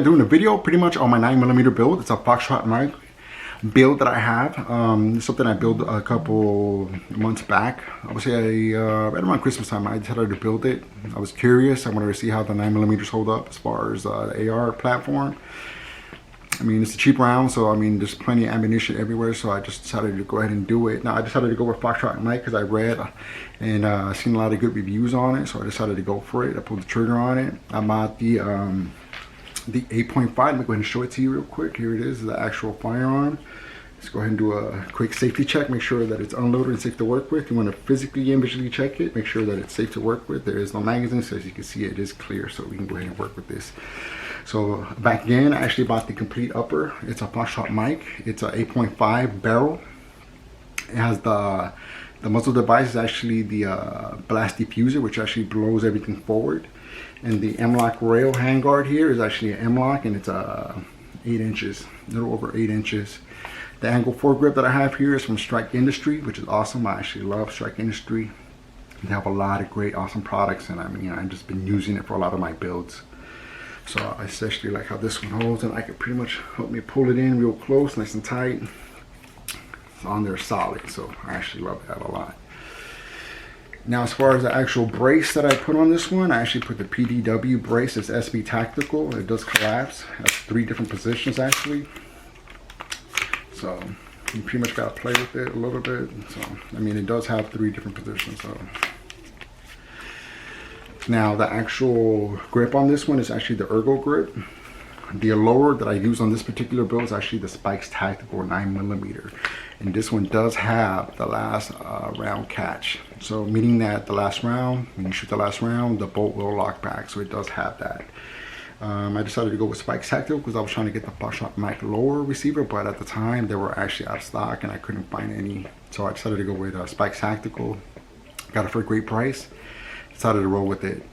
doing a video pretty much on my 9mm build. It's a Foxtrot Mike build that I have. Something I built a couple months back. Obviously, right around Christmas time, I decided to build it. I was curious. I wanted to see how the 9mm hold up as far as the AR platform. I mean, it's a cheap round, so I mean, there's plenty of ammunition everywhere, so I just decided to go ahead and do it. Now, I decided to go with Foxtrot Mike because I read and seen a lot of good reviews on it, so I decided to go for it. I pulled the trigger on it. I'm at the 8.5. Let me go ahead and show it to you real quick. Here it is, the actual firearm. Let's go ahead and do a quick safety check. Make sure that it's unloaded and safe to work with. You want to physically and visually check it. Make sure that it's safe to work with. There is no magazine, so as you can see, it is clear, so we can go ahead and work with this. So back again, I actually bought the complete upper. It's a Foxtrot Mike. It's a 8.5 barrel. It has the muzzle device is actually the blast diffuser, which actually blows everything forward. And the M-lock rail handguard here is actually an M-lock, and it's 8 inches, a little over 8 inches. The angle foregrip that I have here is from Strike Industry, which is awesome. I actually love Strike Industry. They have a lot of great, awesome products, and I mean, I've just been using it for a lot of my builds. So I especially like how this one holds, and I can pretty much help me pull it in real close, nice and tight. It's on there solid, so I actually love that a lot. Now, as far as the actual brace that I put on this one, I actually put the PDW brace. It's SB Tactical. It does collapse. It has 3 different positions actually. So you pretty much got to play with it a little bit. So I mean, it does have 3 different positions. So now the actual grip on this one is actually the Ergo grip. The lower that I use on this particular build is actually the Spikes Tactical 9mm, and this one does have the last round catch. So meaning that the last round, when you shoot the last round, the bolt will lock back. So it does have that. I decided to go with Spikes Tactical because I was trying to get the Foxtrot Mike lower receiver, but at the time they were actually out of stock and I couldn't find any. So I decided to go with Spikes Tactical. Got it for a great price. Decided to roll with it.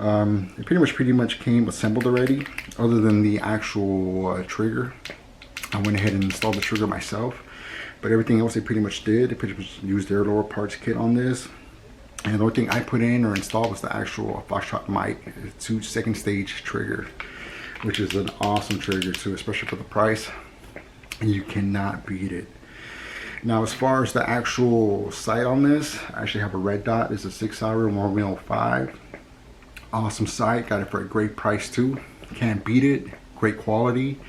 It pretty much came assembled already, other than the actual trigger. I went ahead and installed the trigger myself, but everything else they pretty much did. They pretty much used their lower parts kit on this, and the only thing I put in or installed was the actual Foxtrot Mike 2 second stage trigger, which is an awesome trigger too, especially for the price. You cannot beat it. Now, as far as the actual sight on this, I actually have a red dot. It's a 6-hour 105. Awesome sight. Got it for a great price too. Can't beat it. Great quality.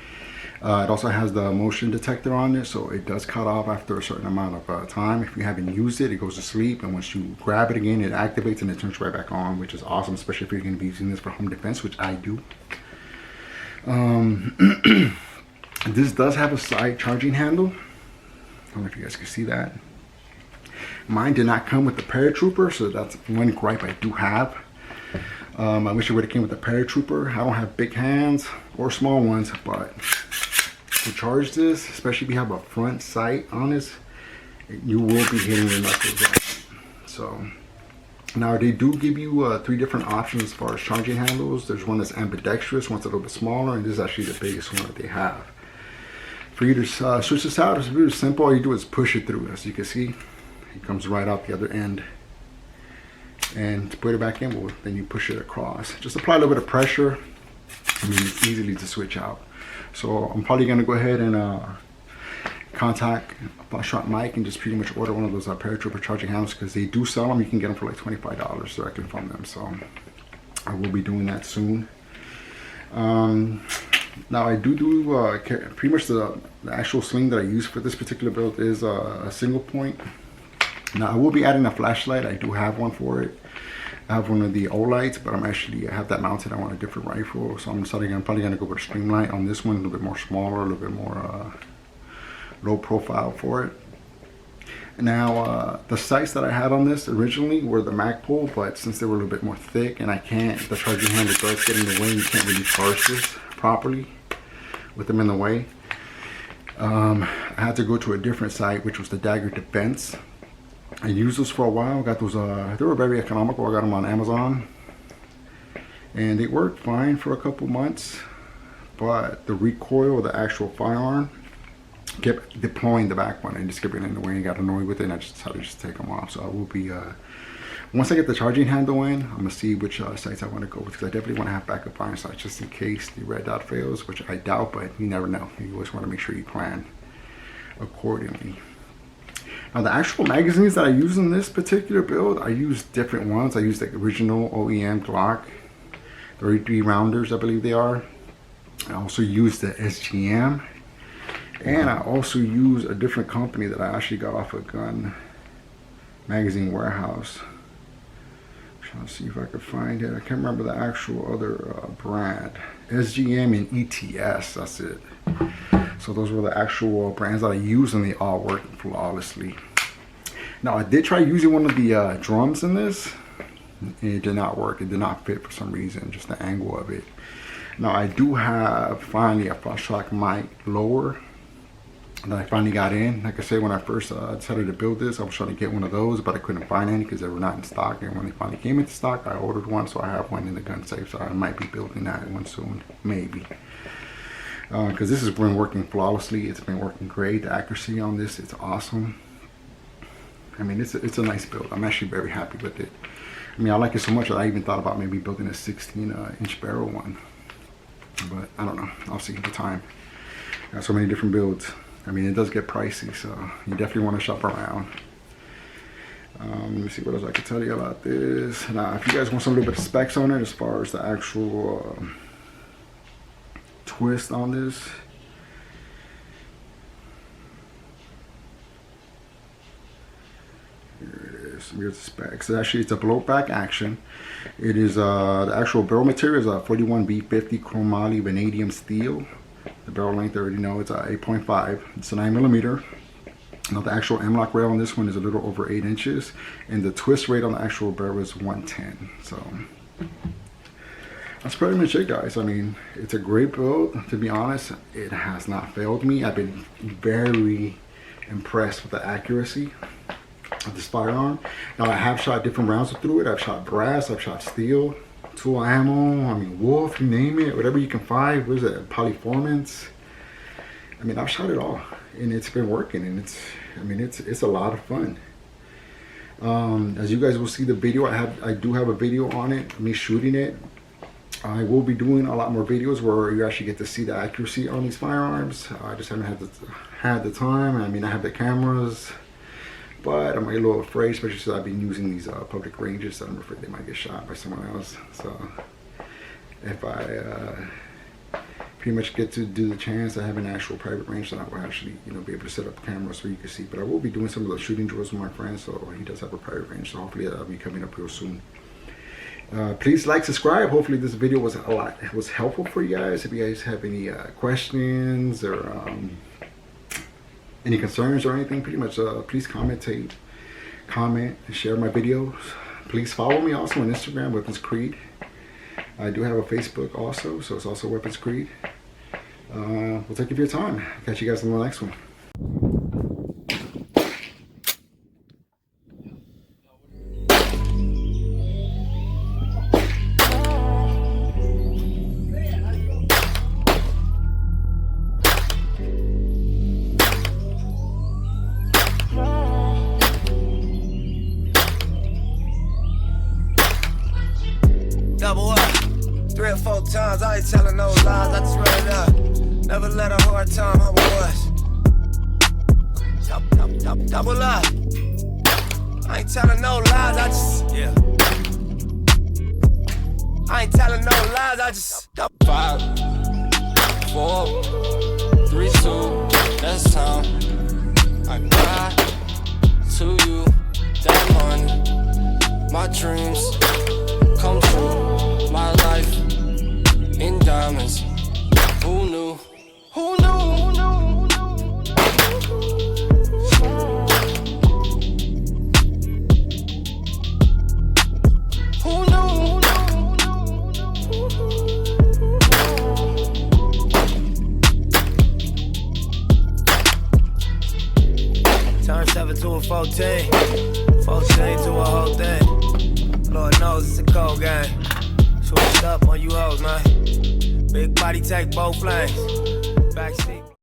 It also has the motion detector on it, so it does cut off after a certain amount of time. If you haven't used it, it goes to sleep, and once you grab it again, it activates and it turns right back on, which is awesome, especially if you're going to be using this for home defense, which I do. This does have a side charging handle. I don't know if you guys can see that. Mine did not come with the paratrooper, so that's one gripe I do have. I wish it would have came with the paratrooper. I don't have big hands or small ones, but to charge this, especially if you have a front sight on this, you will be hitting your knuckles out. So now they do give you 3 different options as far as charging handles. There's one that's ambidextrous, one's a little bit smaller, and this is actually the biggest one that they have. For you to switch this out, it's really simple. All you do is push it through. As you can see, it comes right out the other end. And to put it back in, well, then you push it across. Just apply a little bit of pressure. I mean, it's easily to switch out. So I'm probably going to go ahead and contact Foxtrot Mike and just pretty much order one of those paratrooper charging handles, because they do sell them. You can get them for like $25 directly from them. So I will be doing that soon. Now I do pretty much the actual sling that I use for this particular build is a single point. Now I will be adding a flashlight. I do have one for it. I have one of the O-lights, but I have that mounted on a different rifle. So I'm deciding I'm probably going to go with a string light on this one, a little bit more smaller, a little bit more low profile for it. Now the sights that I had on this originally were the Magpul, but since they were a little bit more thick and the charging handle does get in the way, you can't really charge this properly with them in the way. I had to go to a different sight, which was the Dagger Defense. I used those for a while. Got those, they were very economical. I got them on Amazon, and they worked fine for a couple months, but the recoil of the actual firearm kept deploying the back one and just kept getting in the way, and got annoyed with it, and I just decided to just take them off. So I will be Once I get the charging handle in, I'm gonna see which sites I want to go with, because I definitely want to have backup iron sights just in case the red dot fails, which I doubt, but you never know. You always want to make sure you plan accordingly. Now the actual magazines that I use in this particular build, I use different ones. I use the original OEM Glock 33 rounders, I believe they are. I also use the SGM, and I also use a different company that I actually got off a gun magazine warehouse. I'm trying to see if I could find it. I can't remember the actual other brand. SGM and ETS, that's it. So those were the actual brands that I use, and they all work flawlessly. Now I did try using one of the drums in this. It did not work. It did not fit for some reason, just the angle of it. Now I do have finally a Foxtrot Mike lower that I finally got in. Like I said, when I first decided to build this, I was trying to get one of those, but I couldn't find any because they were not in stock. And when they finally came into stock, I ordered one, so I have one in the gun safe. So I might be building that one soon, maybe. Because this has been working flawlessly. It's been working great. The accuracy on this, it's awesome. I mean, it's a nice build. I'm actually very happy with it. I mean, I like it so much that I even thought about maybe building a 16-inch barrel one. But I don't know. I'll see at the time. Got so many different builds. I mean, it does get pricey, so you definitely want to shop around. Let me see what else I can tell you about this. Now, if you guys want some little bit of specs on it, as far as the actual twist on this. Here's the specs. Actually, it's a blowback action. It is the actual barrel material is a 41B50 chromoly vanadium steel. The barrel length, I already know, it's 8.5. It's a 9mm. Now the actual M-lock rail on this one is a little over 8 inches, and the twist rate on the actual barrel is 110. So that's pretty much it, guys. I mean, it's a great build. To be honest, it has not failed me. I've been very impressed with the accuracy of this firearm. Now I have shot different rounds through it. I've shot brass, I've shot steel, tool ammo, I mean wolf, you name it, whatever you can find. What is it, polyformance? I mean, I've shot it all, and it's been working, and it's a lot of fun. As you guys will see the video, I do have a video on it, me shooting it. I will be doing a lot more videos where you actually get to see the accuracy on these firearms. I just haven't had the time. I mean, I have the cameras, but I'm a little afraid, especially since I've been using these public ranges, so I'm afraid they might get shot by someone else. So if I pretty much get to do the chance I have an actual private range, then I will actually, be able to set up cameras so you can see. But I will be doing some of the shooting drills with my friend, so he does have a private range, so hopefully that'll be coming up real soon. Please like, subscribe. Hopefully this video was helpful for you guys. If you guys have any questions or any concerns or anything, pretty much please comment and share my videos. Please follow me also on Instagram, Weapons Creed. I do have a Facebook also, so it's also Weapons Creed. We'll take it for your time. Catch you guys on the next one. Double up, 3 or 4 times, I ain't telling no lies, I just run it up. Never let a hard time humble us. Double up, I ain't telling no lies, I just, I ain't telling no lies, I just 5, 4, 3, 2, that's time. I got to you, that money, my dreams come true, my life in diamonds. Who knew? Who knew? Who knew? Who knew? Turn 7 to a 14, 14 to a whole thing. Lord knows it's a cold game. Switched up on you hoes, man. Big body take both lanes. Backseat.